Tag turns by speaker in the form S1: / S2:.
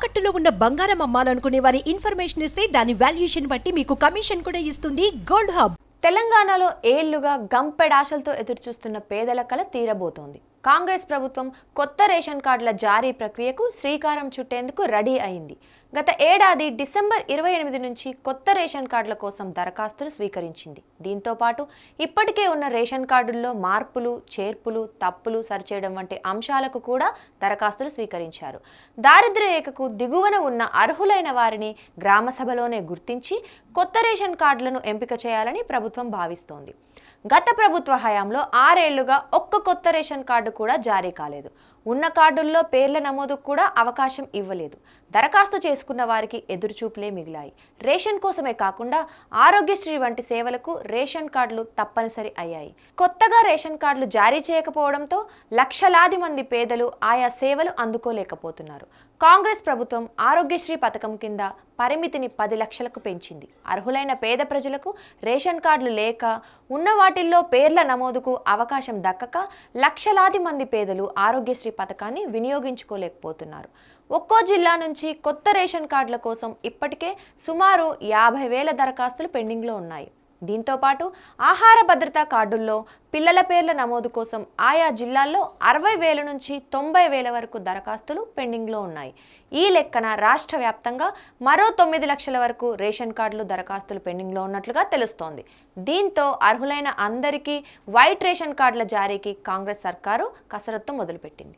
S1: తాకట్టులో ఉన్న బంగారం అమ్మాలనుకునే వారి ఇన్ఫర్మేషన్ ఇస్తే దాని వాల్యుయేషన్ బట్టి మీకు కమిషన్ కూడా ఇస్తుంది గోల్డ్ హబ్.
S2: తెలంగాణలో ఏళ్లుగా గంపెడాశలతో ఎదురుచూస్తున్న పేదల కల తీరబోతోంది. కాంగ్రెస్ ప్రభుత్వం కొత్త రేషన్ కార్డుల జారీ ప్రక్రియకు శ్రీకారం చుట్టేందుకు రెడీ అయింది. గత ఏడాది డిసెంబర్ 28 నుంచి కొత్త రేషన్ కార్డుల కోసం దరఖాస్తులు స్వీకరించింది. దీంతో పాటు ఇప్పటికే ఉన్న రేషన్ కార్డుల్లో మార్పులు, చేర్పులు, తప్పులు సరిచేయడం వంటి అంశాలకు కూడా దరఖాస్తులు స్వీకరించారు. దారిద్ర్య రేఖకు దిగువన ఉన్న అర్హులైన వారిని గ్రామ సభలోనే గుర్తించి కొత్త రేషన్ కార్డులను ఎంపిక చేయాలని ప్రభుత్వం భావిస్తోంది. గత ప్రభుత్వ హయాంలో 6 ఏళ్లుగా ఒక్క కొత్త రేషన్ కార్డు కూడా జారీ కాలేదు. ఉన్న కార్డుల్లో పేర్ల నమోదుకు కూడా అవకాశం ఇవ్వలేదు. దరఖాస్తు చేసుకున్న వారికి ఎదురుచూపులే మిగిలాయి. రేషన్ కోసమే కాకుండా ఆరోగ్యశ్రీ వంటి సేవలకు రేషన్ కార్డులు తప్పనిసరి అయ్యాయి. కొత్తగా రేషన్ కార్డులు జారీ చేయకపోవడంతో లక్షలాది మంది పేదలు ఆయా సేవలు అందుకోలేకపోతున్నారు. కాంగ్రెస్ ప్రభుత్వం ఆరోగ్యశ్రీ పథకం కింద పరిమితిని 10 లక్షలకు పెంచింది. అర్హులైన పేద ప్రజలకు రేషన్ కార్డులు లేక ఉన్న వాటిల్లో పేర్ల నమోదుకు అవకాశం దక్కక లక్షలాది మంది పేదలు ఆరోగ్యశ్రీ పథకాన్ని వినియోగించుకోలేకపోతున్నారు. ఒక్కో జిల్లా నుంచి కొత్త రేషన్ కార్డుల కోసం ఇప్పటికే సుమారు 50,000 దరఖాస్తులు పెండింగ్లో ఉన్నాయి. దీంతో పాటు ఆహార భద్రతా కార్డుల్లో పిల్లల పేర్ల నమోదు కోసం ఆయా జిల్లాల్లో 60,000 నుంచి 90,000 వరకు దరఖాస్తులు పెండింగ్లో ఉన్నాయి. ఈ లెక్కన రాష్ట్ర వ్యాప్తంగా మరో 9 లక్షల వరకు రేషన్ కార్డులు దరఖాస్తులు పెండింగ్లో ఉన్నట్లుగా తెలుస్తోంది. దీంతో అర్హులైన అందరికీ వైట్ రేషన్ కార్డుల జారీకి కాంగ్రెస్ సర్కారు కసరత్తు మొదలుపెట్టింది.